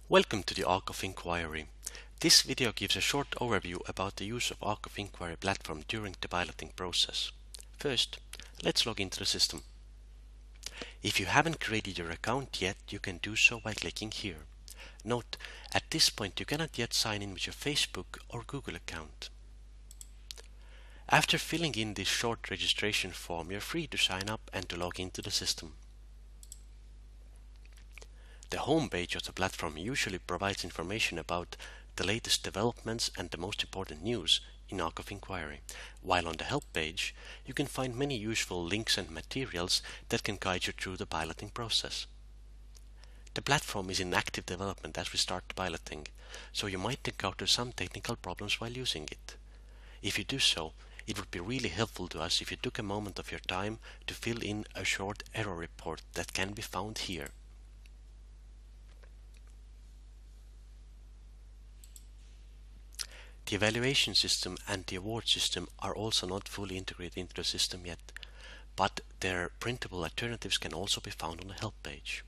Welcome to the Ark of Inquiry. This video gives a short overview about the use of Ark of Inquiry platform during the piloting process. First, let's log into the system. If you haven't created your account yet, you can do so by clicking here. Note, at this point you cannot yet sign in with your Facebook or Google account. After filling in this short registration form, you're free to sign up and to log into the system. The home page of the platform usually provides information about the latest developments and the most important news in Ark of Inquiry, while on the help page you can find many useful links and materials that can guide you through the piloting process. The platform is in active development as we start piloting, so you might encounter some technical problems while using it. If you do so, it would be really helpful to us if you took a moment of your time to fill in a short error report that can be found here. The evaluation system and the award system are also not fully integrated into the system yet, but their printable alternatives can also be found on the help page.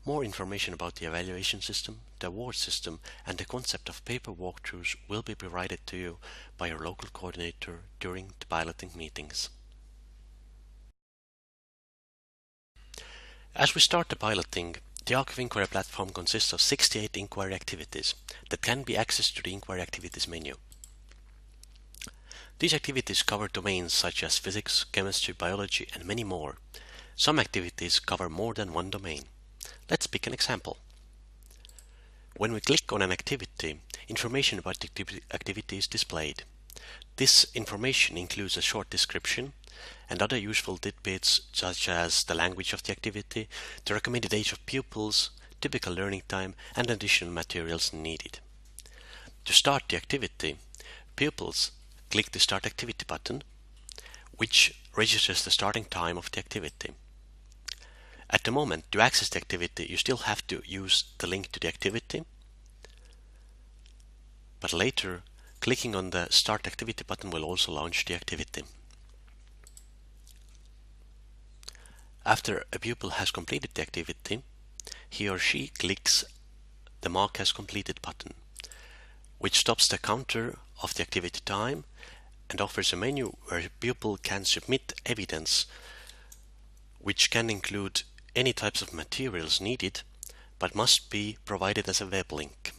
More information about the evaluation system, the award system, and the concept of paper walkthroughs will be provided to you by your local coordinator during the piloting meetings. As we start the piloting, the Ark of Inquiry platform consists of 68 inquiry activities that can be accessed through the Inquiry Activities menu. These activities cover domains such as physics, chemistry, biology, and many more. Some activities cover more than one domain. Let's pick an example. When we click on an activity, information about the activity is displayed. This information includes a short description and other useful tidbits such as the language of the activity, the recommended age of pupils, typical learning time, and additional materials needed. To start the activity, pupils click the Start Activity button, which registers the starting time of the activity. At the moment, to access the activity, you still have to use the link to the activity, but later, clicking on the Start Activity button will also launch the activity. After a pupil has completed the activity, he or she clicks the Mark as Completed button, which stops the counter of the activity time and offers a menu where a pupil can submit evidence, which can include any types of materials needed, but must be provided as a web link.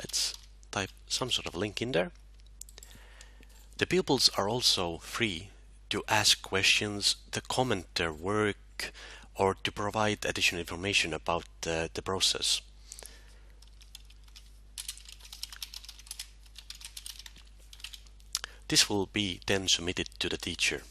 Let's type some sort of link in there. The pupils are also free to ask questions, to comment their work, or to provide additional information about the process. This will be then submitted to the teacher.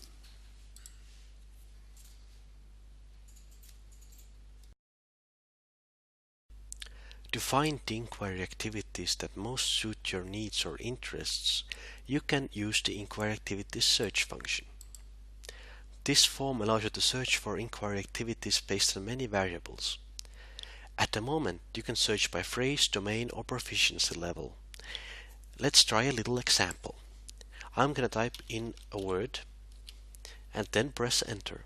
To find the inquiry activities that most suit your needs or interests, you can use the Inquiry Activities search function. This form allows you to search for inquiry activities based on many variables. At the moment, you can search by phrase, domain, or proficiency level. Let's try a little example. I'm going to type in a word and then press enter.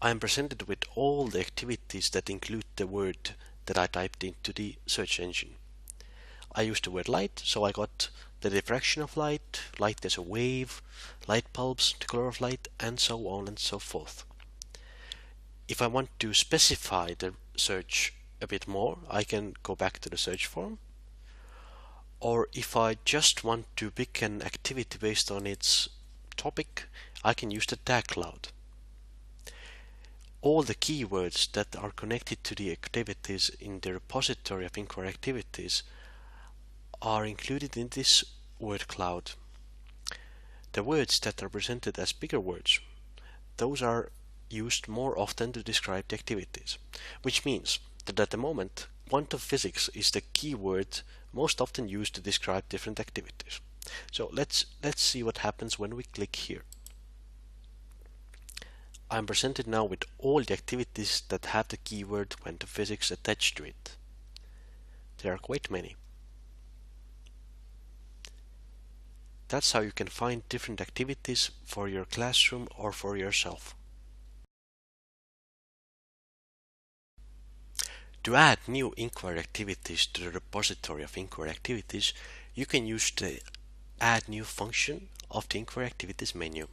I am presented with all the activities that include the word that I typed into the search engine. I used the word light, so I got the diffraction of light, light as a wave, light bulbs, the color of light, and so on and so forth. If I want to specify the search a bit more, I can go back to the search form. Or if I just want to pick an activity based on its topic, I can use the tag cloud. All the keywords that are connected to the activities in the repository of inquiry activities are included in this word cloud. The words that are presented as bigger words, those are used more often to describe the activities, which means that at the moment, quantum physics is the keyword most often used to describe different activities. So let's see what happens when we click here. I'm presented now with all the activities that have the keyword quantum physics attached to it. There are quite many. That's how you can find different activities for your classroom or for yourself. To add new inquiry activities to the repository of inquiry activities, you can use the Add New function of the Inquiry Activities menu.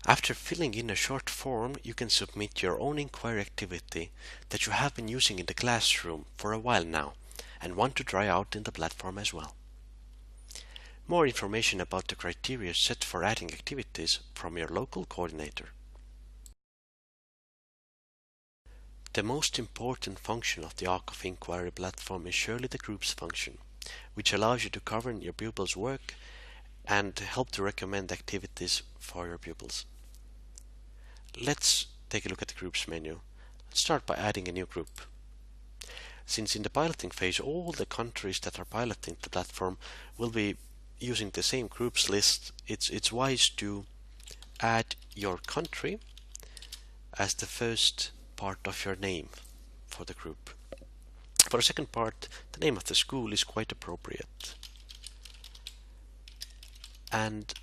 After filling in a short form, you can submit your own inquiry activity that you have been using in the classroom for a while now and want to try out in the platform as well. More information about the criteria set for adding activities from your local coordinator. The most important function of the Ark of Inquiry platform is surely the groups function, which allows you to govern your pupils' work and help to recommend activities for your pupils. Let's take a look at the groups menu. Let's start by adding a new group. Since in the piloting phase all the countries that are piloting the platform will be using the same groups list, it's wise to add your country as the first part of your name for the group. For the second part, the name of the school is quite appropriate. And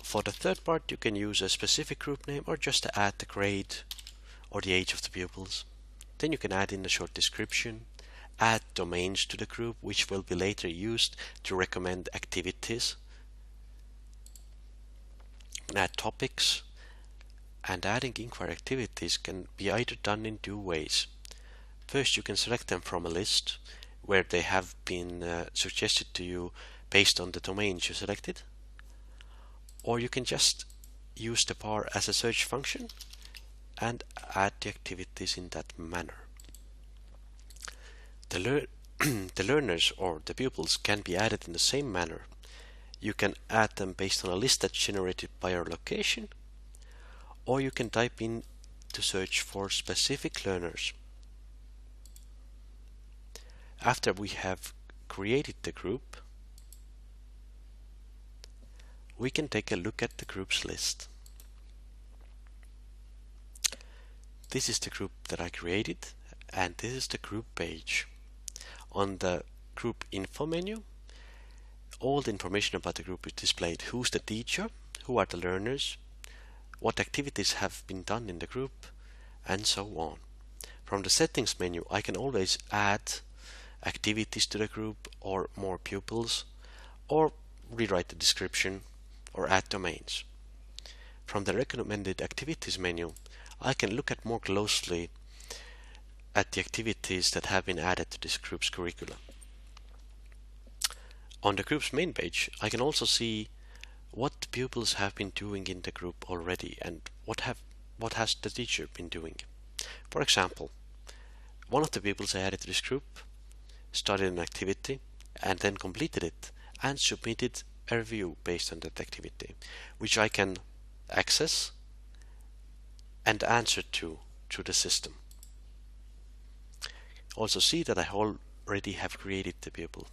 for the third part, you can use a specific group name or just to add the grade or the age of the pupils. Then you can add in a short description, add domains to the group which will be later used to recommend activities, add topics, and adding inquiry activities can be either done in two ways. First, you can select them from a list where they have been suggested to you based on the domains you selected, or you can just use the bar as a search function and add the activities in that manner. The learners or the pupils can be added in the same manner. You can add them based on a list that's generated by your location, or you can type in to search for specific learners. After we have created the group, we can take a look at the groups list. This is the group that I created, and this is the group page. On the group info menu, all the information about the group is displayed. Who's the teacher, who are the learners, what activities have been done in the group, and so on. From the settings menu, I can always add activities to the group or more pupils, or rewrite the description or add domains. From the recommended activities menu, I can look at more closely at the activities that have been added to this group's curriculum. On the group's main page, I can also see what pupils have been doing in the group already and what has the teacher been doing. For example, one of the pupils I added to this group started an activity and then completed it and submitted a review based on that activity, which I can access and answer to through the system. Also see that I already have created the pupil.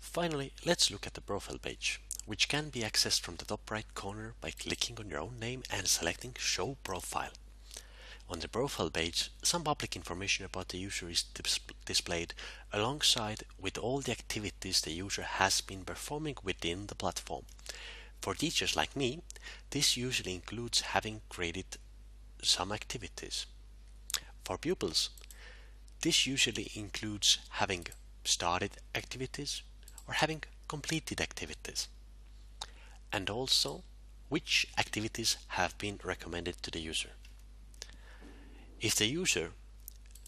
Finally, let's look at the profile page, which can be accessed from the top right corner by clicking on your own name and selecting Show Profile. On the profile page, some public information about the user is displayed alongside with all the activities the user has been performing within the platform. For teachers like me, this usually includes having created some activities. For pupils, this usually includes having started activities or having completed activities, and also which activities have been recommended to the user. If the user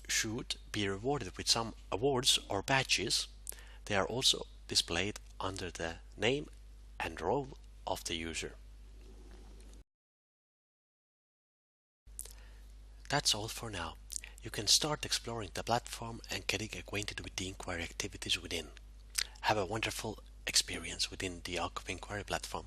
should be rewarded with some awards or badges, they are also displayed under the name and role of the user. That's all for now. You can start exploring the platform and getting acquainted with the inquiry activities within. Have a wonderful experience within the Ark of Inquiry platform.